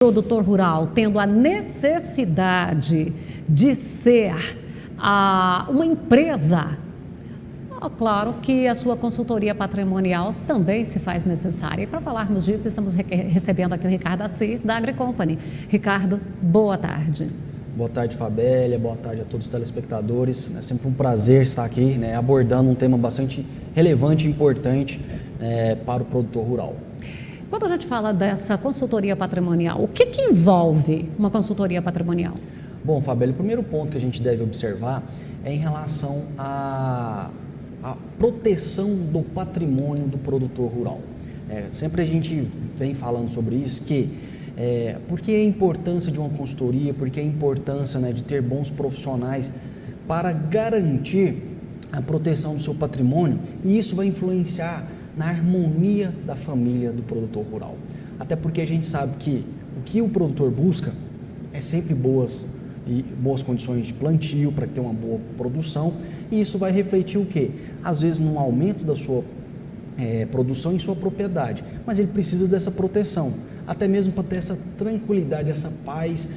Produtor rural tendo a necessidade de ser uma empresa, claro que a sua consultoria patrimonial também se faz necessária. E para falarmos disso, estamos recebendo aqui o Ricardo Assis, da AgriCompany. Ricardo, boa tarde. Boa tarde, Fabélia. Boa tarde a todos os telespectadores. É sempre um prazer estar aqui, abordando um tema bastante relevante e importante para o produtor rural. Quando a gente fala dessa consultoria patrimonial, o que envolve uma consultoria patrimonial? Bom, Fabélia, o primeiro ponto que a gente deve observar é em relação à proteção do patrimônio do produtor rural. Sempre a gente vem falando sobre isso, por que a importância de uma consultoria, por que a importância de ter bons profissionais para garantir a proteção do seu patrimônio, e isso vai influenciar na harmonia da família do produtor rural. Até porque a gente sabe que o que o produtor busca é sempre boas condições de plantio para ter uma boa produção, e isso vai refletir o quê? Às vezes num aumento da sua produção em sua propriedade, mas ele precisa dessa proteção, até mesmo para ter essa tranquilidade, essa paz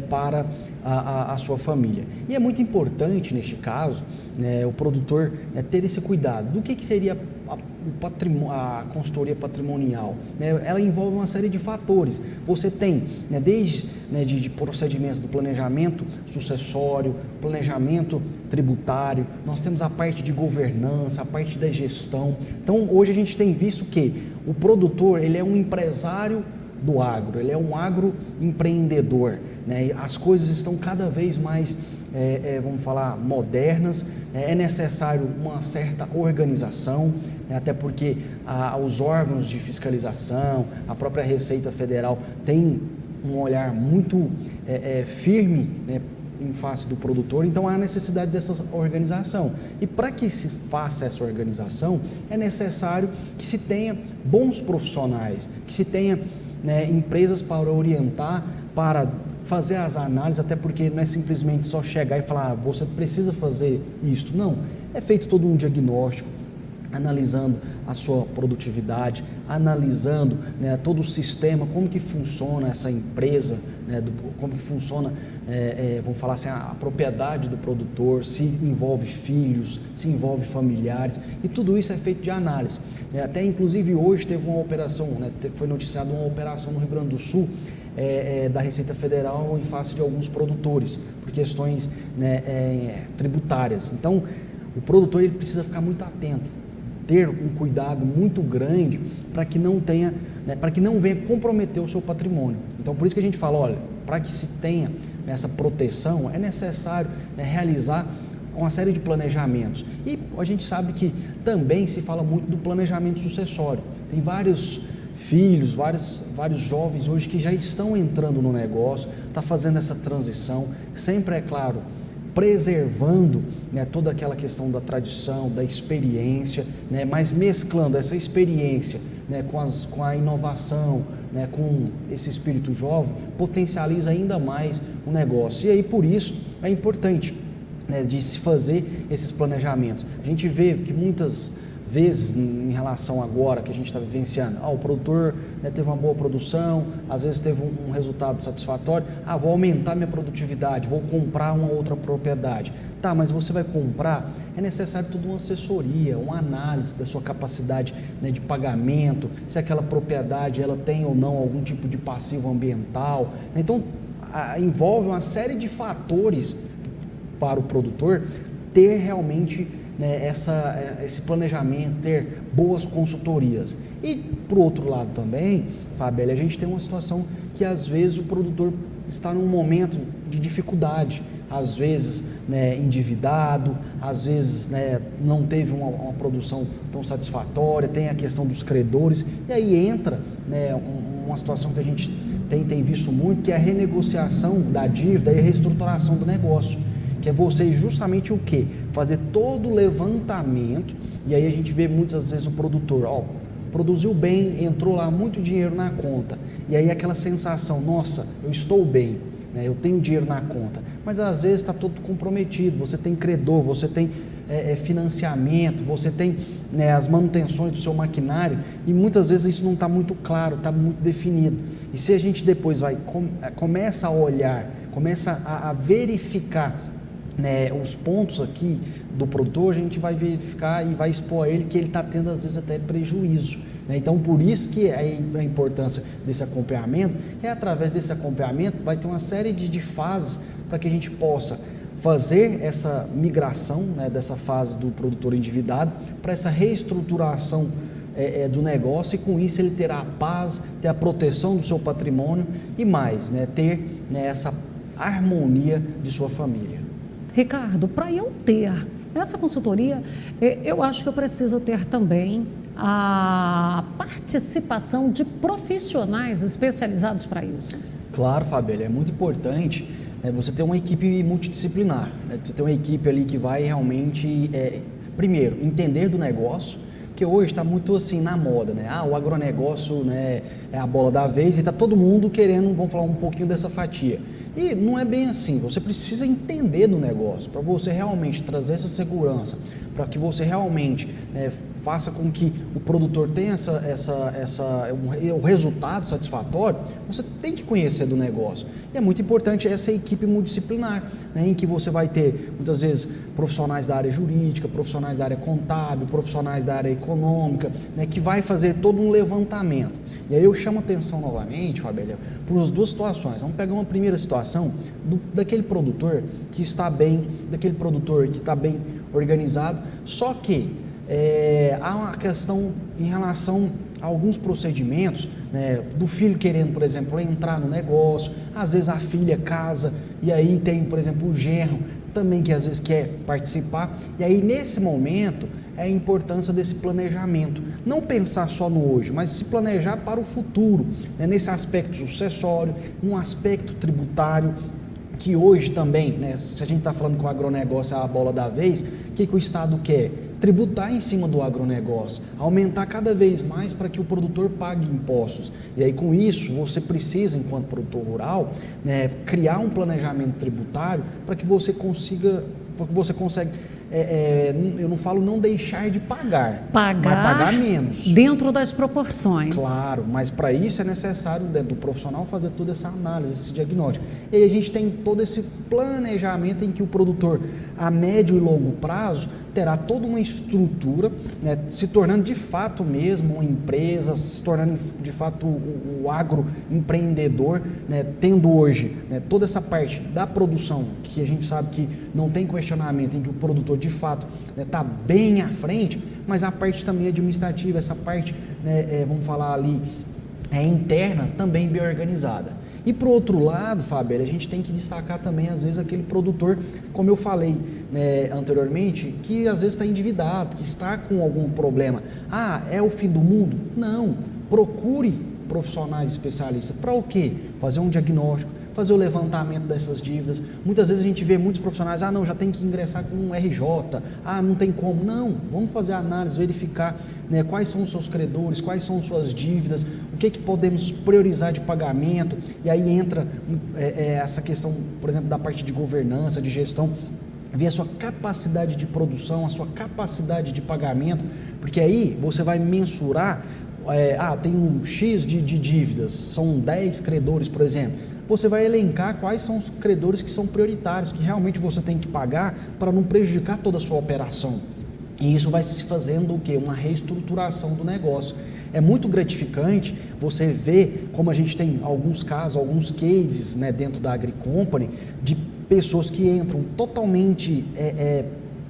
para a sua família. E é muito importante neste caso o produtor ter esse cuidado. Do que seria a consultoria patrimonial? Ela envolve uma série de fatores. Você tem desde de procedimentos do planejamento sucessório, planejamento tributário, nós temos a parte de governança, a parte da gestão. Então hoje a gente tem visto que o produtor ele é um empresário do agro, ele é um agroempreendedor, As coisas estão cada vez mais, vamos falar, modernas, é necessário uma certa organização, até porque os órgãos de fiscalização, a própria Receita Federal tem um olhar muito firme, em face do produtor, então há necessidade dessa organização. E para que se faça essa organização, é necessário que se tenha bons profissionais, que se tenha empresas para orientar, para fazer as análises, até porque não é simplesmente só chegar e falar, você precisa fazer isso. Não, é feito todo um diagnóstico, analisando a sua produtividade, analisando todo o sistema, como que funciona essa empresa, como que funciona, vamos falar assim, a propriedade do produtor, se envolve filhos, se envolve familiares, e tudo isso é feito de análise. Até inclusive hoje teve uma operação, foi noticiada uma operação no Rio Grande do Sul, da Receita Federal em face de alguns produtores, por questões tributárias. Então, o produtor ele precisa ficar muito atento, ter um cuidado muito grande para que não tenha, para que não venha comprometer o seu patrimônio. Então, por isso que a gente fala, olha, para que se tenha essa proteção, é necessário realizar uma série de planejamentos. E a gente sabe que também se fala muito do planejamento sucessório. Tem vários filhos, vários jovens hoje que já estão entrando no negócio, está fazendo essa transição, sempre é claro, preservando toda aquela questão da tradição, da experiência, mas mesclando essa experiência com a inovação, com esse espírito jovem, potencializa ainda mais o negócio. E aí, por isso, é importante de se fazer esses planejamentos. A gente vê que muitas vezes, em relação agora que a gente está vivenciando, o produtor teve uma boa produção, às vezes teve um resultado satisfatório, vou aumentar minha produtividade, vou comprar uma outra propriedade. Tá, mas você vai comprar, é necessário toda uma assessoria, uma análise da sua capacidade de pagamento, se aquela propriedade ela tem ou não algum tipo de passivo ambiental. Então, envolve uma série de fatores para o produtor ter realmente esse planejamento, ter boas consultorias. E, por outro lado também, Fabélia, a gente tem uma situação que às vezes o produtor está num momento de dificuldade, às vezes endividado, às vezes não teve uma produção tão satisfatória, tem a questão dos credores, e aí entra uma situação que a gente tem visto muito, que é a renegociação da dívida e a reestruturação do negócio, que é você justamente o quê? Fazer todo o levantamento, e aí a gente vê muitas vezes o produtor, produziu bem, entrou lá muito dinheiro na conta, e aí aquela sensação, nossa, eu estou bem, eu tenho dinheiro na conta, mas às vezes está todo comprometido, você tem credor, você tem financiamento, você tem as manutenções do seu maquinário, e muitas vezes isso não está muito claro, está muito definido. E se a gente depois começa a olhar, começa a verificar, né, os pontos aqui do produtor, a gente vai verificar e vai expor a ele que ele está tendo às vezes até prejuízo, né? Então por isso que a importância desse acompanhamento, que através desse acompanhamento vai ter uma série de fases para que a gente possa fazer essa migração, né, dessa fase do produtor endividado para essa reestruturação do negócio, e com isso ele terá a paz, ter a proteção do seu patrimônio e mais, né, ter, né, essa harmonia de sua família. Ricardo, para eu ter essa consultoria, eu acho que eu preciso ter também a participação de profissionais especializados para isso. Claro, Fabíola, é muito importante, né, você ter uma equipe multidisciplinar, né, você ter uma equipe ali que vai realmente, primeiro, entender do negócio, que hoje está muito assim na moda, né? O agronegócio, né, é a bola da vez e está todo mundo querendo, vamos falar um pouquinho dessa fatia. E não é bem assim, você precisa entender do negócio, para você realmente trazer essa segurança, para que você realmente, né, faça com que o produtor tenha o resultado satisfatório, você tem que conhecer do negócio. E é muito importante essa equipe multidisciplinar, né, em que você vai ter, muitas vezes, profissionais da área jurídica, profissionais da área contábil, profissionais da área econômica, né, que vai fazer todo um levantamento. E aí eu chamo a atenção novamente, Fabíola, para as duas situações. Vamos pegar uma primeira situação daquele produtor que está bem, daquele produtor que está bem organizado, só que há uma questão em relação a alguns procedimentos, né, do filho querendo, por exemplo, entrar no negócio, às vezes a filha casa e aí tem, por exemplo, o genro também que às vezes quer participar, e aí nesse momento é a importância desse planejamento, não pensar só no hoje, mas se planejar para o futuro, né, nesse aspecto sucessório, um aspecto tributário, que hoje também, né, se a gente está falando que o agronegócio é a bola da vez, o que o Estado quer? Tributar em cima do agronegócio, aumentar cada vez mais para que o produtor pague impostos. E aí com isso você precisa, enquanto produtor rural, né, criar um planejamento tributário para que você consiga, eu não falo não deixar de pagar, mas pagar menos. Dentro das proporções. Claro, mas para isso é necessário, né, do profissional fazer toda essa análise, esse diagnóstico. E aí a gente tem todo esse planejamento em que o produtor, a médio e longo prazo, terá toda uma estrutura, né, se tornando de fato mesmo uma empresa, se tornando de fato o agroempreendedor, né, tendo hoje, né, toda essa parte da produção, que a gente sabe que não tem questionamento, em que o produtor de fato está, né, bem à frente, mas a parte também administrativa, essa parte, né, vamos falar ali, interna, também bem organizada. E por outro lado, Fabíola, a gente tem que destacar também, às vezes, aquele produtor, como eu falei, né, anteriormente, que às vezes está endividado, que está com algum problema. É o fim do mundo? Não. Procure profissionais especialistas. Para o quê? Fazer um diagnóstico, fazer o levantamento dessas dívidas. Muitas vezes a gente vê muitos profissionais, não, já tem que ingressar com um RJ, não tem como. Não, vamos fazer a análise, verificar, né, quais são os seus credores, quais são suas dívidas, o que podemos priorizar de pagamento, e aí entra essa questão, por exemplo, da parte de governança, de gestão, ver a sua capacidade de produção, a sua capacidade de pagamento, porque aí você vai mensurar, tem um X de dívidas, são 10 credores, por exemplo. Você vai elencar quais são os credores que são prioritários, que realmente você tem que pagar para não prejudicar toda a sua operação. E isso vai se fazendo o quê? Uma reestruturação do negócio. É muito gratificante você ver como a gente tem alguns casos, alguns cases, né, dentro da AgriCompany, de pessoas que entram totalmente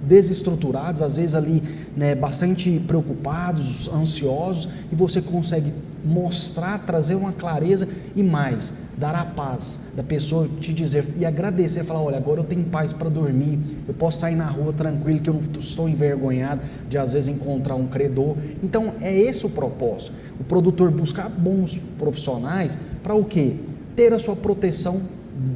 desestruturados, às vezes ali, né, bastante preocupados, ansiosos, e você consegue mostrar, trazer uma clareza e mais, dar a paz da pessoa te dizer e agradecer, falar, olha, agora eu tenho paz para dormir, eu posso sair na rua tranquilo, que eu não estou envergonhado de às vezes encontrar um credor. Então é esse o propósito, o produtor buscar bons profissionais para o quê? Ter a sua proteção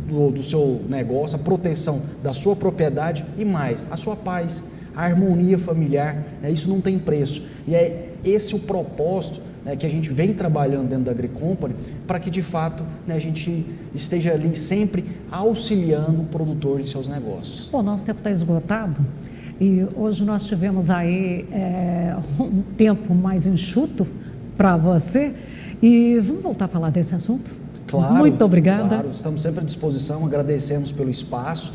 do seu negócio, a proteção da sua propriedade e mais, a sua paz, a harmonia familiar, né? Isso não tem preço. E é esse o propósito, né, que a gente vem trabalhando dentro da AgriCompany, para que de fato, né, a gente esteja ali sempre auxiliando o produtor em seus negócios. Bom, nosso tempo está esgotado e hoje nós tivemos aí um tempo mais enxuto para você. E vamos voltar a falar desse assunto? Claro. Muito obrigada. Claro, estamos sempre à disposição, agradecemos pelo espaço.